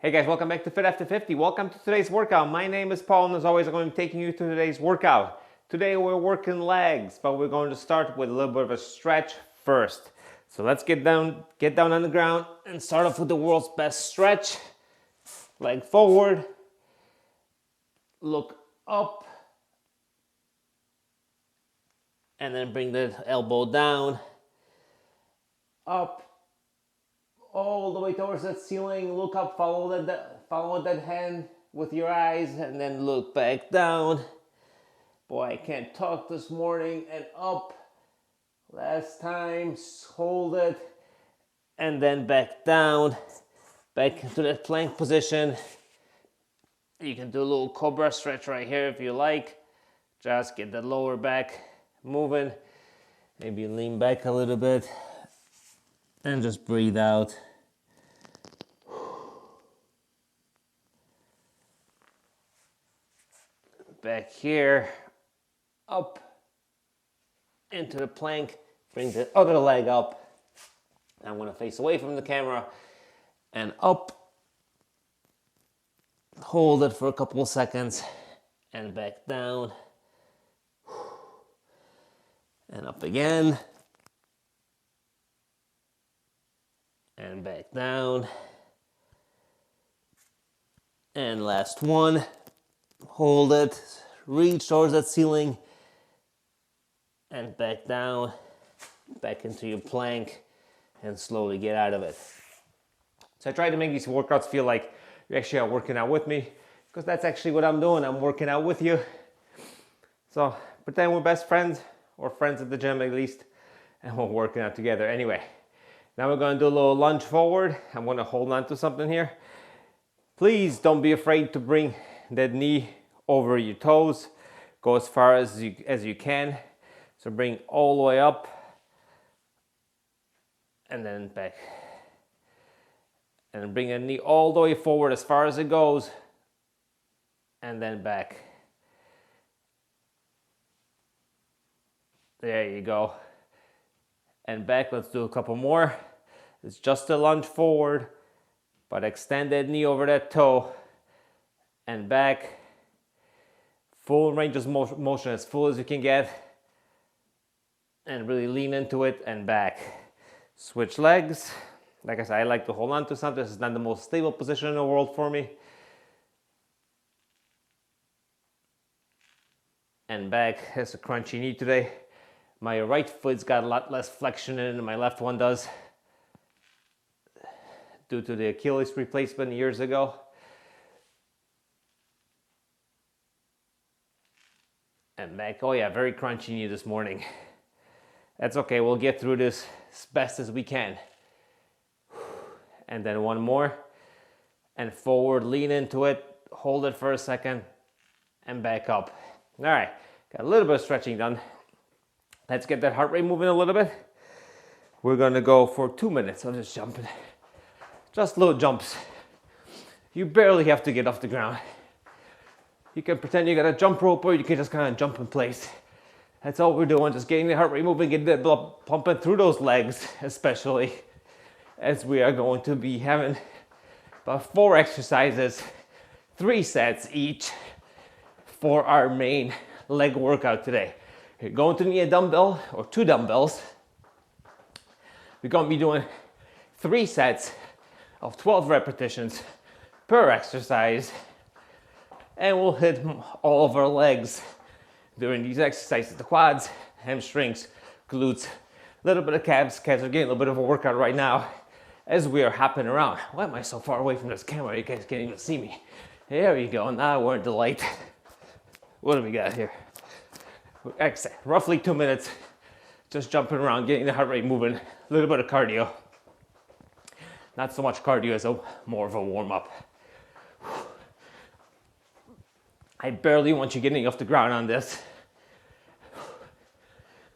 Hey guys, welcome back to Fit After 50. Welcome to today's workout. My name is Paul, and as always, I'm going to be taking you through today's workout. Today we're working legs, but we're going to start with a little bit of a stretch first. So let's get down on the ground and start off with the world's best stretch. Leg forward, look up, and then bring the elbow down, up, all the way towards that ceiling. Look up, follow that hand with your eyes, and then look back down. Boy, I can't talk this morning. And up. Last time, hold it, and then back down, back into that plank position. You can do a little cobra stretch right here if you like. Just get the lower back moving. Maybe lean back a little bit and just breathe out. Back here, up into the plank, bring the other leg up. I'm going to face away from the camera and up. Hold it for a couple of seconds and back down. And up again. And back down. And last one. Hold it, reach towards that ceiling, and back down, back into your plank, and slowly get out of it. So I try to make these workouts feel like you actually are working out with me, because that's actually what I'm doing. I'm working out with you. So pretend we're best friends, or friends at the gym at least, and we're working out together. Anyway, now we're going to do a little lunge forward. I'm going to hold on to something here. Please don't be afraid to bring that knee over your toes. Go as far as you can. So bring all the way up and then back. And bring a knee all the way forward as far as it goes and then back. There you go. And back. Let's do a couple more. It's just a lunge forward, but extend that knee over that toe and back. Full range of motion, as full as you can get, and really lean into it and back. Switch legs. Like I said, I like to hold on to something. This is not the most stable position in the world for me. And back. It's a crunchy knee today. My right foot's got a lot less flexion in it than my left one does, due to the Achilles replacement years ago. And back. Oh yeah, very crunchy knee this morning. That's okay, we'll get through this as best as we can. And then one more. And forward, lean into it, hold it for a second, and back up. All right, got a little bit of stretching done. Let's get that heart rate moving a little bit. We're gonna go for 2 minutes of just jumping. Just little jumps. You barely have to get off the ground. You can pretend you got a jump rope, or you can just kind of jump in place. That's all we're doing, just getting the heart rate moving, getting the blood pumping through those legs, especially as we are going to be having about 4 exercises, 3 sets each for our main leg workout today. You're going to need a dumbbell or 2 dumbbells. We're going to be doing 3 sets of 12 repetitions per exercise. And we'll hit all of our legs during these exercises. The quads, hamstrings, glutes, a little bit of calves. Calves are getting a little bit of a workout right now as we are hopping around. Why am I so far away from this camera? You guys can't even see me. There you go. Now we're in the light. What do we got here? Roughly 2 minutes. Just jumping around, getting the heart rate moving. A little bit of cardio. Not so much cardio as more of a warm-up. I barely want you getting off the ground on this.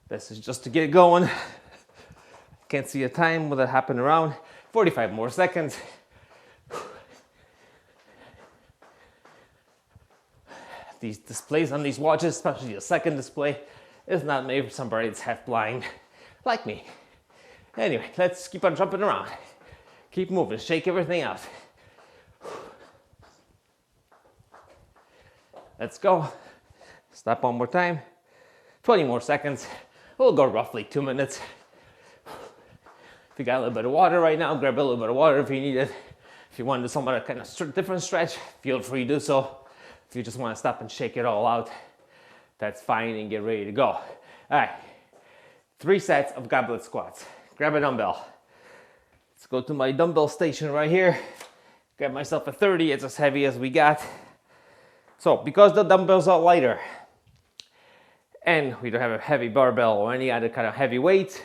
This is just to get going. Can't see a time with it happening around. 45 more seconds. These displays on these watches, especially the second display, is not made for somebody that's half blind like me. Anyway, let's keep on jumping around. Keep moving, shake everything out. Let's go. Stop one more time. 20 more seconds. We'll go roughly 2 minutes. If you got a little bit of water right now, grab a little bit of water if you need it. If you want to do some other kind of different stretch, feel free to do so. If you just want to stop and shake it all out, that's fine, and get ready to go. All right, 3 sets of goblet squats. Grab a dumbbell. Let's go to my dumbbell station right here. Grab myself a 30, it's as heavy as we got. So because the dumbbells are lighter and we don't have a heavy barbell or any other kind of heavy weight,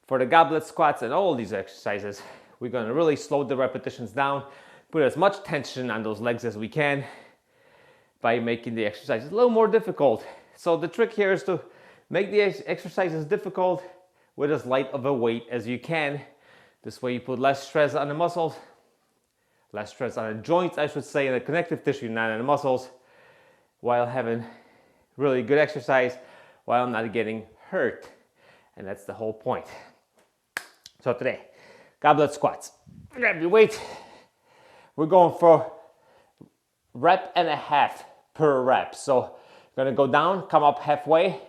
for the goblet squats and all these exercises, we're gonna really slow the repetitions down, put as much tension on those legs as we can by making the exercises a little more difficult. So the trick here is to make the exercises difficult with as light of a weight as you can. This way you put less stress on the muscles, less stress on the joints, I should say, and the connective tissue, not on the muscles, while having really good exercise, while not getting hurt. And that's the whole point. So today, goblet squats. Grab your weight. We're going for 1.5 reps per rep. So gonna go down, come up halfway,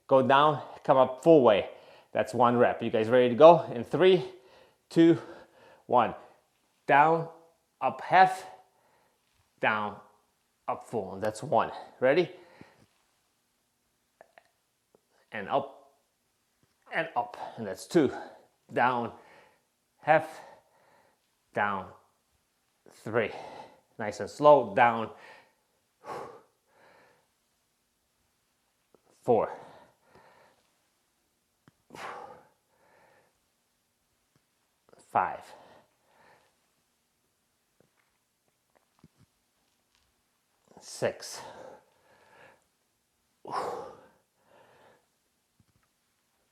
go down, come up full way. That's 1 rep. You guys ready to go? In 3, 2, 1. Down, up half, down, up full. And that's 1. Ready? And up, and up. And that's 2. Down, half, down, 3. Nice and slow, down, 4, 5, 6,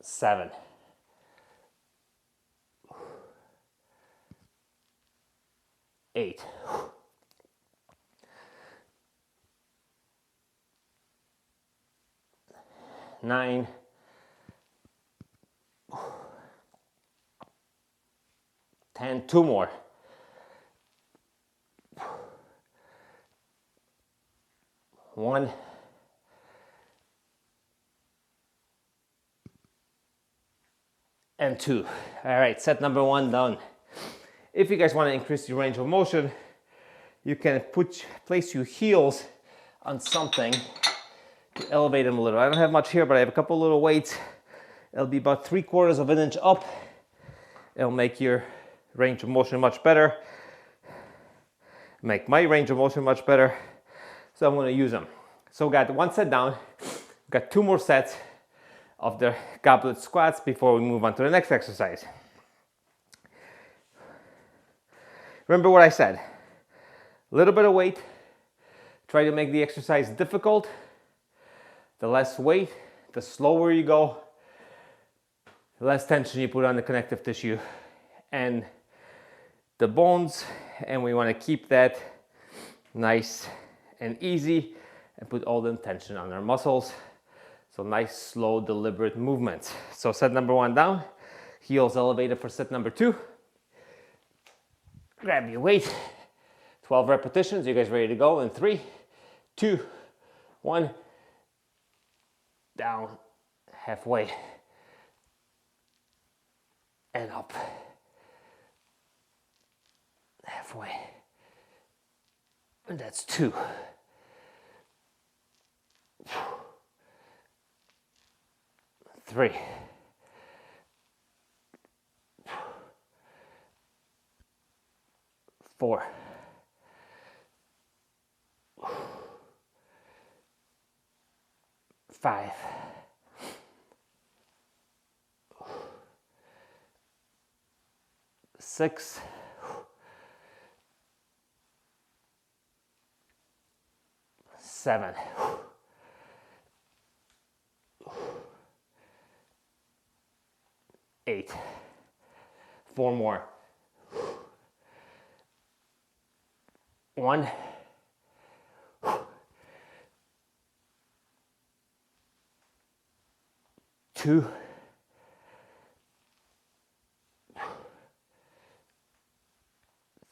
7, 8, 9, 10, 2 more, 1, and 2. All right, set number 1 done. If you guys want to increase your range of motion, you can place your heels on something to elevate them a little. I don't have much here, but I have a couple little weights. It'll be about 3/4 of an inch up. It'll make your range of motion much better. Make my range of motion much better. So I'm going to use them. So we got 1 set down. We've got 2 more sets of the goblet squats before we move on to the next exercise. Remember what I said. A little bit of weight. Try to make the exercise difficult. The less weight, the slower you go, the less tension you put on the connective tissue and the bones. And we want to keep that nice and easy and put all the tension on our muscles. So nice, slow, deliberate movements. So set number 1 down. Heels elevated for set number 2. Grab your weight. 12 repetitions. You guys ready to go? In 3, 2, 1. Down, halfway, and up, halfway, and that's 2. 3, 4, 5, 6, 7, 8, 4 more, 1, 2,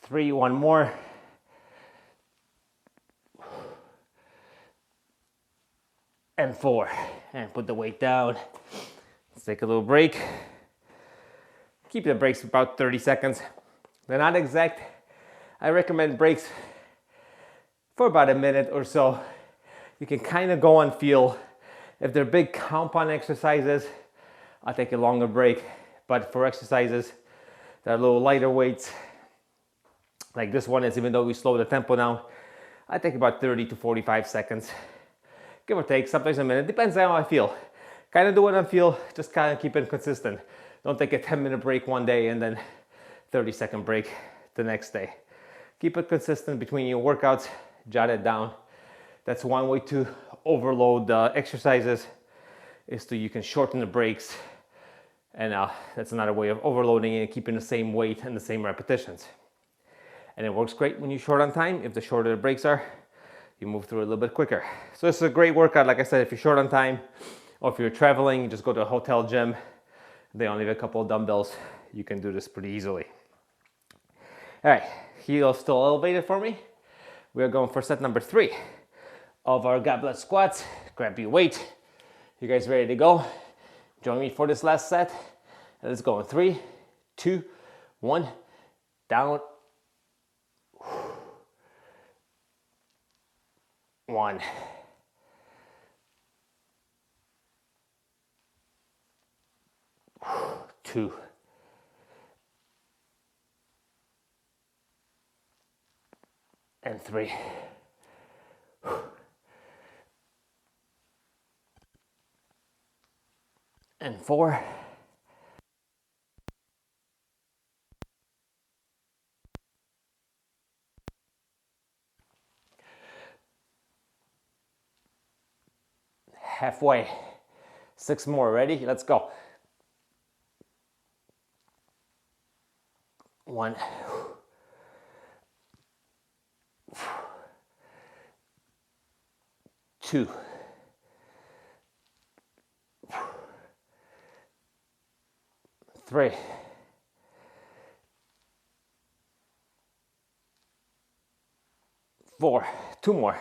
3, 1 more, and 4. And put the weight down. Let's take a little break. Keep the breaks about 30 seconds. They're not exact. I recommend breaks for about a minute or so. You can kind of go and feel. If they're big compound exercises, I'll take a longer break. But for exercises that are a little lighter weights, like this one is, even though we slow the tempo down, I take about 30 to 45 seconds. Give or take, sometimes a minute. Depends on how I feel. Kind of do what I feel, just kind of keep it consistent. Don't take a 10-minute break one day and then 30-second break the next day. Keep it consistent between your workouts, jot it down. That's one way to overload the exercises, is you can shorten the breaks, and that's another way of overloading and keeping the same weight and the same repetitions. And it works great when you're short on time. If the shorter the breaks are, you move through it a little bit quicker. So this is a great workout. Like I said, if you're short on time or if you're traveling, just go to a hotel gym. They only have a couple of dumbbells. You can do this pretty easily. All right, heels still elevated for me. We are going for set number 3 of our goblet squats. Grab your weight. You guys ready to go? Join me for this last set. Let's go in 3, 2, 1. Down. 1. 2. 3. 4. 1/2. 6 more. Ready? Let's go. 1. 2. 3. 4. 2 more.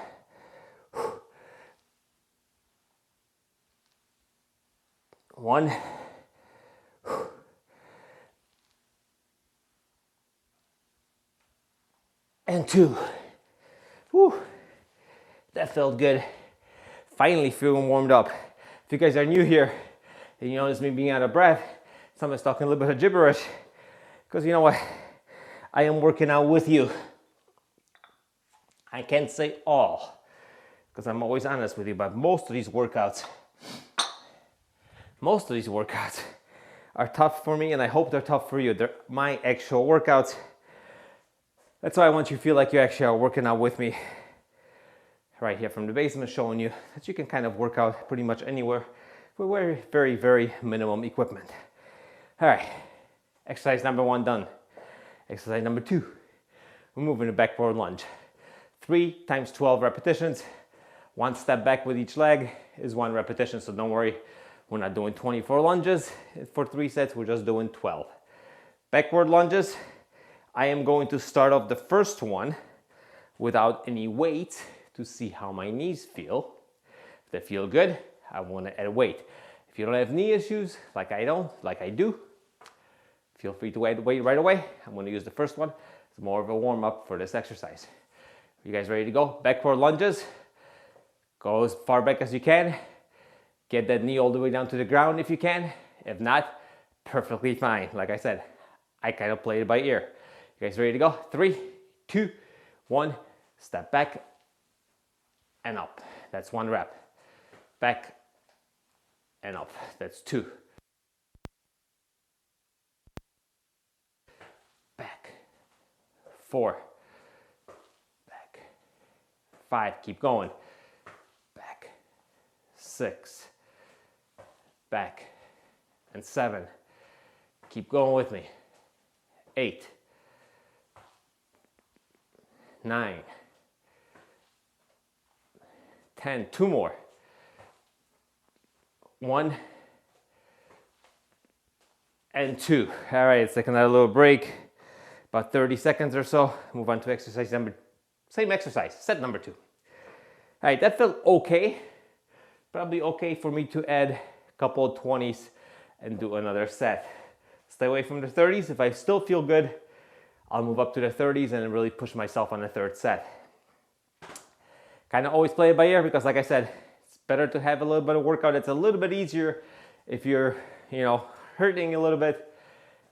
1. 2. Whew. That felt good. Finally feeling warmed up. If you guys are new here and you notice me being out of breath, someone's talking a little bit of gibberish, because you know what? I am working out with you. I can't say all, because I'm always honest with you, but most of these workouts are tough for me, and I hope they're tough for you. They're my actual workouts. That's why I want you to feel like you actually are working out with me. Right here from the basement, showing you that you can kind of work out pretty much anywhere with very, very, very minimum equipment. All right, exercise number 1 done. Exercise number 2, we're moving to back forward lunge. 3 times 12 repetitions. 1 step back with each leg is 1 repetition, so don't worry. We're not doing 24 lunges for 3 sets, we're just doing 12. Backward lunges, I am going to start off the first one without any weight to see how my knees feel. If they feel good, I want to add weight. If you don't have knee issues, like I do, feel free to add weight right away. I'm going to use the first one. It's more of a warm-up for this exercise. You guys ready to go? Backward lunges. Go as far back as you can. Get that knee all the way down to the ground if you can. If not, perfectly fine. Like I said, I kind of play it by ear. You guys ready to go? 3, 2, 1. Step back and up. That's 1 rep. Back and up. That's 2. Back. 4. Back. 5. Keep going. Back. 6. Back. And 7. Keep going with me. 8. 9. 10. 2 more. 1 and 2. All right, let's take another little break. About 30 seconds or so. Move on to same exercise, set number 2. All right, that felt okay. probably okay for me to add a couple of 20s and do another set. Stay away from the 30s. If I still feel good, I'll move up to the 30s and really push myself on the third set. Kind of always play it by ear because, like I said, it's better to have a little bit of workout. It's a little bit easier if you're, hurting a little bit.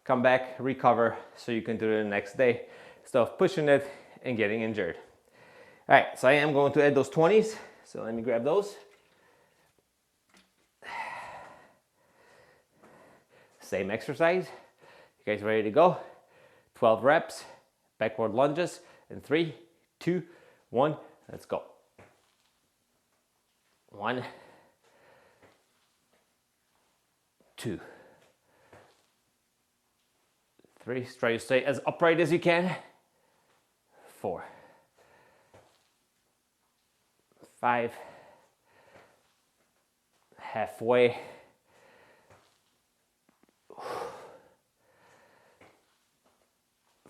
Come back, recover, so you can do it the next day instead of pushing it and getting injured. All right, so I am going to add those 20s. So let me grab those. Same exercise. You guys ready to go? 12 reps, backward lunges in 3, 2, 1. Let's go. 1, 2, 3. Try to stay as upright as you can. 4, 5. Halfway.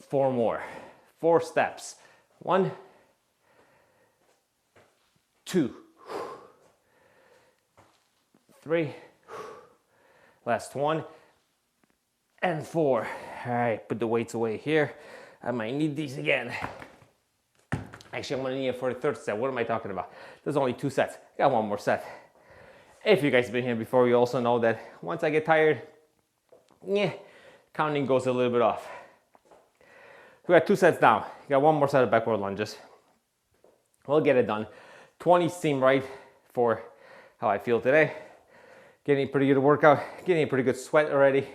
4 more. 4 steps. 1, 2, 3. Last one. And 4. All right, put the weights away here. I might need these again. Actually, I'm gonna need it for the third set. What am I talking about? There's only 2 sets. Got 1 more set. If you guys have been here before, you also know that once I get tired, counting goes a little bit off. We got 2 sets down. Got 1 more set of backward lunges. We'll get it done. 20 seem right for how I feel today. Getting a pretty good workout. Getting a pretty good sweat already.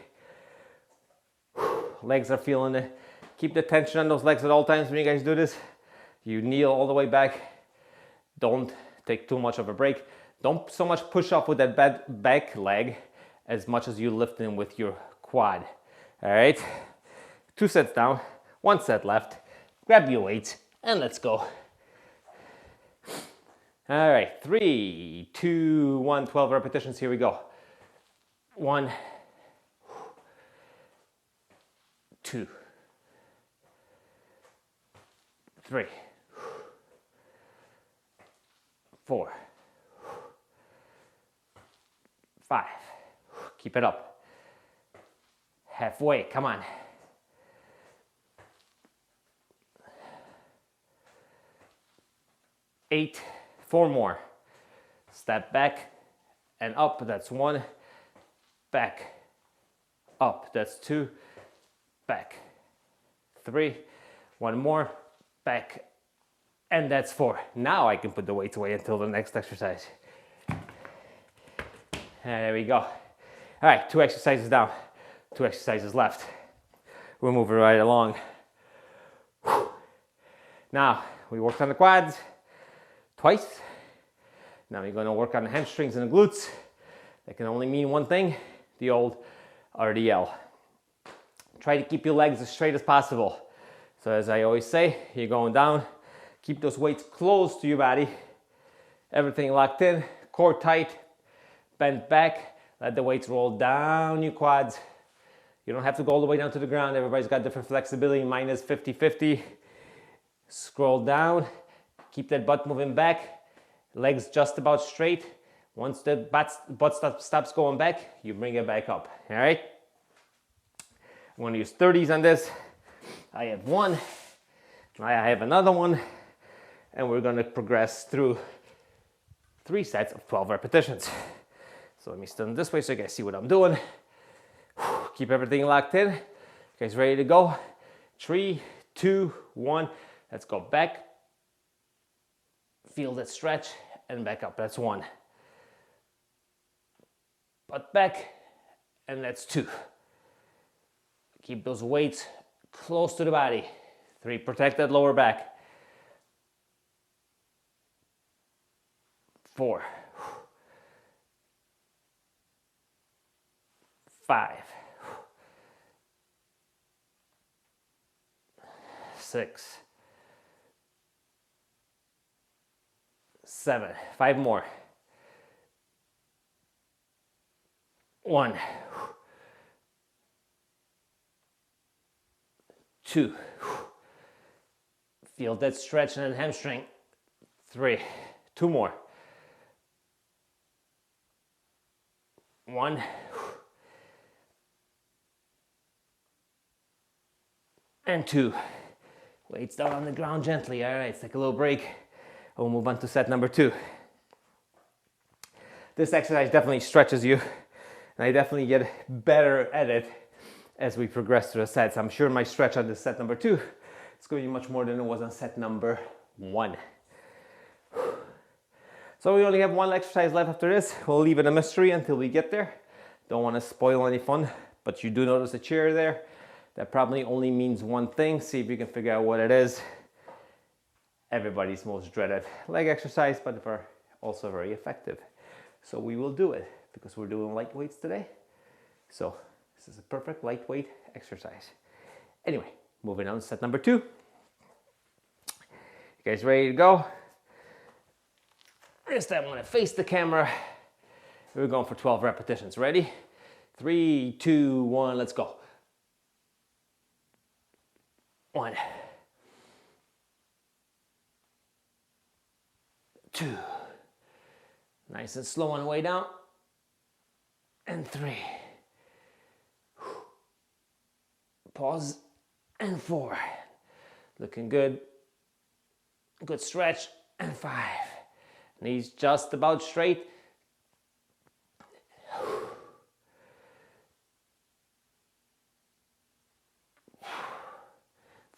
Legs are feeling it. Keep the tension on those legs at all times when you guys do this. You kneel all the way back. Don't take too much of a break. Don't so much push up with that back leg as much as you lift in with your quad. All right, 2 sets down, 1 set left. Grab your weights and let's go. All right, 3, 2, 1, 12 repetitions. Here we go. 1, 2, 3, 4, 5. Keep it up. Halfway, come on. 8, 4 more. Step back and up, that's 1. Back, up, that's 2. Back, 3. 1 more, back, and that's 4. Now I can put the weights away until the next exercise. There we go. All right, 2 exercises down, 2 exercises left. We're moving right along. Now, we worked on the quads twice. Now we're gonna work on the hamstrings and the glutes. That can only mean one thing, the old RDL. Try to keep your legs as straight as possible. So as I always say, you're going down, keep those weights close to your body. Everything locked in, core tight, bend back, let the weights roll down your quads. You don't have to go all the way down to the ground. Everybody's got different flexibility. Mine is 50-50. Scroll down, keep that butt moving back, legs just about straight. Once the butt stops going back, you bring it back up, all right? I'm gonna use 30s on this. I have 1, I have another one, and we're gonna progress through 3 sets of 12 repetitions. So let me stand this way so you guys see what I'm doing. Keep everything locked in. You guys ready to go? 3, 2, 1. Let's go back. Feel that stretch and back up. That's 1. Butt back, and that's 2. Keep those weights close to the body. 3, protect that lower back. 4. 5. 6. 7. 5 more. 1. 2. Feel that stretch in the hamstring. 3. 2 more. 1. And 2. Weights down on the ground gently. All right, let's take a little break. We'll move on to set number 2. This exercise definitely stretches you, and I definitely get better at it as we progress through the sets. I'm sure my stretch on this set number 2 is going to be much more than it was on set number 1. So we only have one exercise left after this. We'll leave it a mystery until we get there. Don't want to spoil any fun, but you do notice a chair there. That probably only means one thing. See if you can figure out what it is. Everybody's most dreaded leg exercise, but also very effective. So we will do it because we're doing light weights today. So this is a perfect lightweight exercise. Anyway, moving on to set number 2. You guys ready to go? This time I'm going to face the camera. We're going for 12 repetitions. Ready? 3, 2, 1, let's go. 1, 2, nice and slow on the way down, and 3, pause, and 4, looking good, good stretch, and 5, knees just about straight,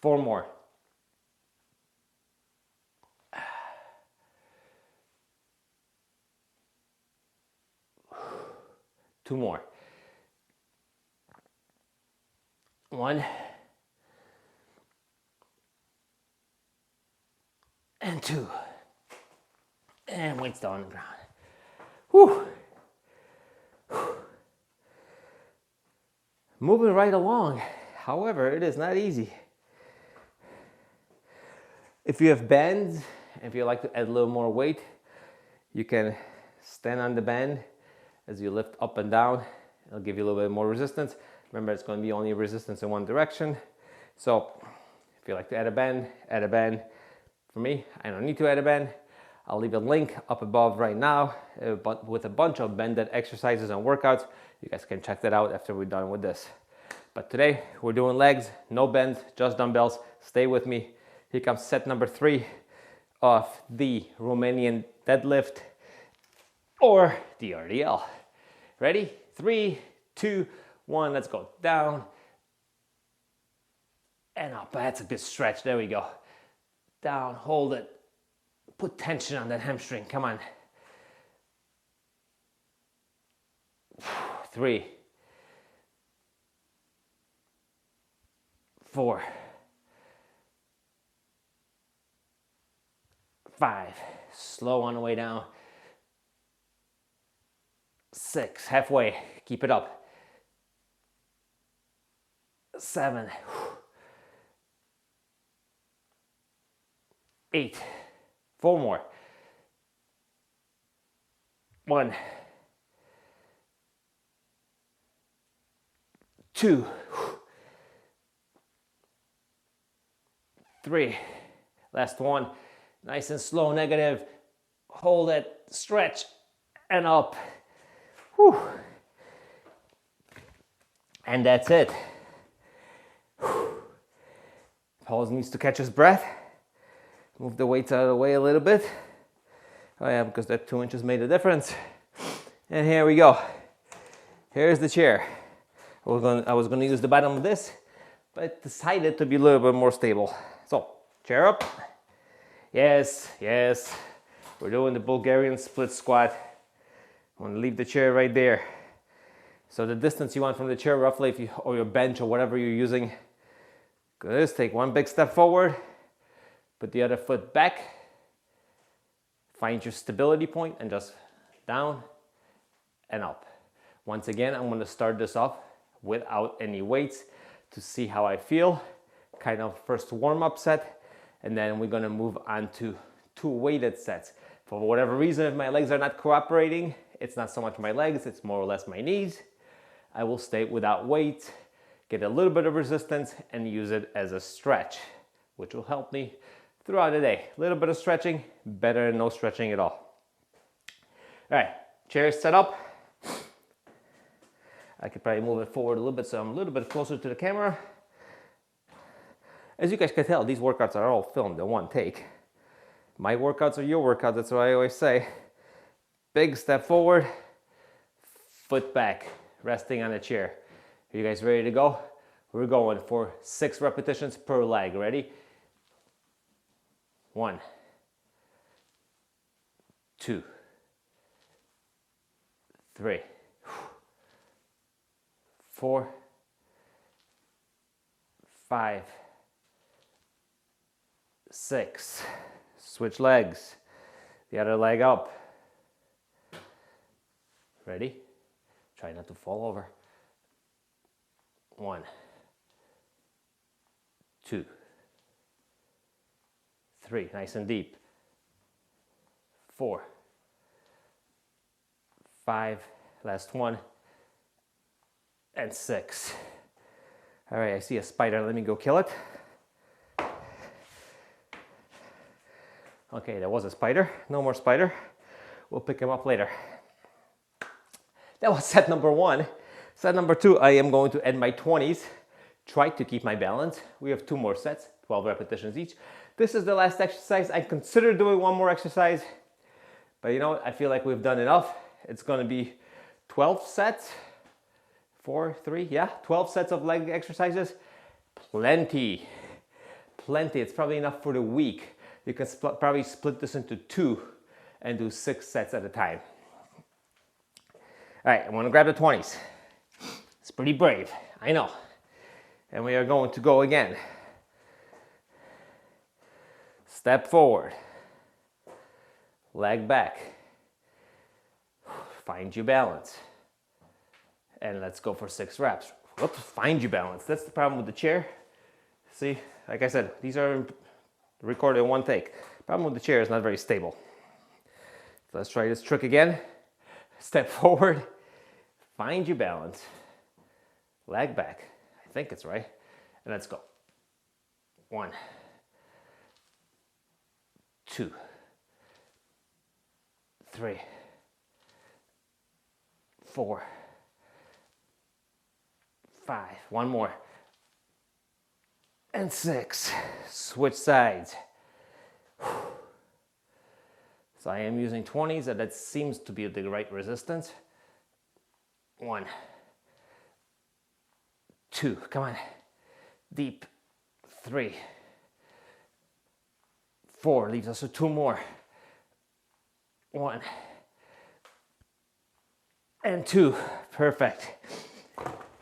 4 more. 2 more. 1 and 2. And weights down on the ground. Whew. Moving right along. However, it is not easy. If you have bands, if you like to add a little more weight, you can stand on the band as you lift up and down. It'll give you a little bit more resistance. Remember, it's going to be only resistance in one direction. So if you like to add a band, add a band. For me, I don't need to add a band. I'll leave a link up above right now with a bunch of banded exercises and workouts. You guys can check that out after we're done with this. But today we're doing legs, no bends, just dumbbells. Stay with me. Here comes set number 3 of the Romanian deadlift or the RDL. Ready? 3, 2, 1, let's go. Down and up. That's a good stretch. There we go. Down, hold it. Put tension on that hamstring. Come on. 3, 4, 5, slow on the way down. 6, halfway, keep it up. 7, 8, 4 more. 1, 2, 3, last one. Nice and slow, negative. Hold it, stretch, and up. Whew. And that's it. Paul needs to catch his breath. Move the weights out of the way a little bit. Oh yeah, because that 2 inches made a difference. And here we go. Here's the chair. I was going to use the bottom of this, but decided to be a little bit more stable. So, chair up. Yes, yes. We're doing the Bulgarian split squat. I'm going to leave the chair right there. So the distance you want from the chair, roughly, or your bench or whatever you're using. Good. Take one big step forward. Put the other foot back. Find your stability point and just down and up. Once again, I'm going to start this off without any weights to see how I feel. Kind of first warm-up set. And then we're going to move on to 2 weighted sets. For whatever reason, if my legs are not cooperating, it's not so much my legs, it's more or less my knees. I will stay without weight, get a little bit of resistance, and use it as a stretch, which will help me throughout the day. A little bit of stretching, better than no stretching at all. All right, chairs set up. I could probably move it forward a little bit so I'm a little bit closer to the camera. As you guys can tell, these workouts are all filmed in one take. My workouts are your workouts, that's what I always say. Big step forward, foot back, resting on the chair. Are you guys ready to go? We're going for 6 repetitions per leg. Ready? 1, 2, 3, 4, 5, 6. Switch legs. The other leg up. Ready? Try not to fall over. 1, 2, 3. Nice and deep. 4, 5. Last one. And 6. All right, I see a spider. Let me go kill it. Okay, there was a spider. No more spider. We'll pick him up later. That was set number 1. Set number 2, I am going to end my 20s. Try to keep my balance. We have 2 more sets, 12 repetitions each. This is the last exercise. I consider doing 1 more exercise, but you know what? I feel like we've done enough. It's going to be 12 sets. 4, 3, yeah, 12 sets of leg exercises. Plenty. It's probably enough for the week. You can probably split this into 2 and do 6 sets at a time. All right, I'm gonna grab the 20s. It's pretty brave, I know. And we are going to go again. Step forward. Leg back. Find your balance. And let's go for 6 reps. Whoops, find your balance. That's the problem with the chair. See, like I said, these are recorded in one take. Problem with the chair is not very stable. So let's try this trick again. Step forward, find your balance, leg back. I think it's right. And let's go. 1, 2, 3, 4, 5. One more. And 6. Switch sides. So I am using 20s, and that seems to be the right resistance. 1, 2, come on, deep. 3, 4, leaves us with 2 more. 1 and 2, perfect.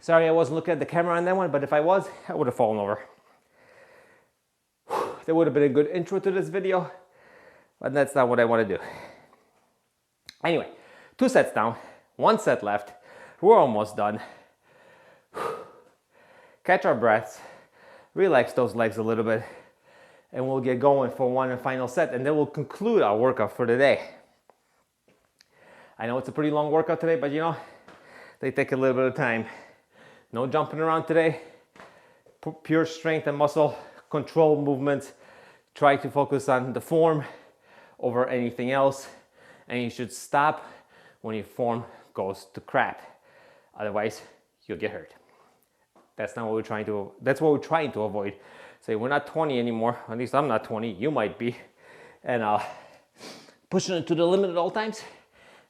Sorry I wasn't looking at the camera on that one, but if I was, I would have fallen over. That would have been a good intro to this video, but that's not what I want to do. Anyway, 2 sets down, 1 set left. We're almost done. Catch our breaths, relax those legs a little bit, and we'll get going for 1 final set, and then we'll conclude our workout for the day. I know it's a pretty long workout today, but you know, they take a little bit of time. No jumping around today, pure strength and muscle control movements. Try to focus on the form over anything else, and you should stop when your form goes to crap. Otherwise, you'll get hurt. That's what we're trying to avoid. Say we're not 20 anymore. At least I'm not 20. You might be, and pushing it to the limit at all times.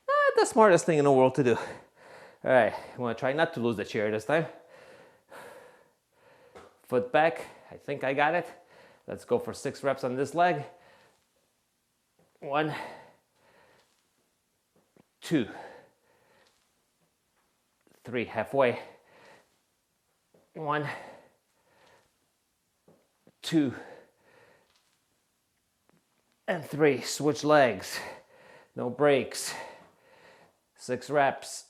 Not the smartest thing in the world to do. All right, I'm gonna try not to lose the chair this time. Foot back. I think I got it. Let's go for 6 reps on this leg. 1, 2, 3, halfway. 1, 2, and 3. Switch legs. No breaks. 6 reps.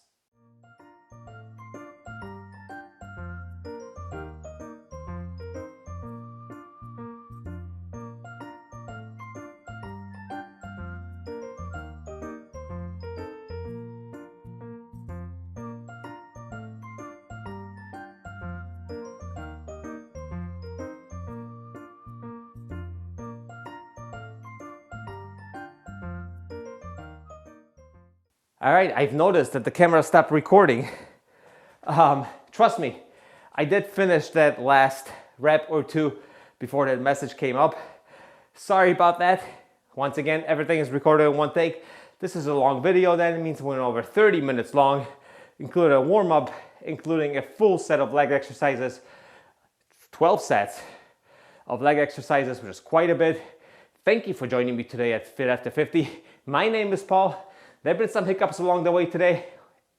All right, I've noticed that the camera stopped recording Trust me, I did finish that last rep or two before that message came up. Sorry about that. Once again, everything is recorded in one take. This is a long video, then it means we're over 30 minutes long, including a warm-up, including a full set of leg exercises, 12 sets of leg exercises, which is quite a bit. Thank you for joining me today at Fit After 50. My name is Paul. There have been some hiccups along the way today.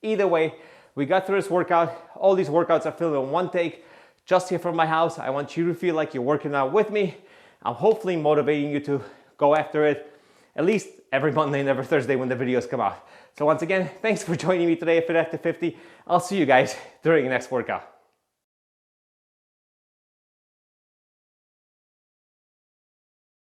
Either way, we got through this workout. All these workouts are filmed in one take, just here from my house. I want you to feel like you're working out with me. I'm hopefully motivating you to go after it at least every Monday and every Thursday when the videos come out. So once again, thanks for joining me today at Fit After 50. I'll see you guys during the next workout.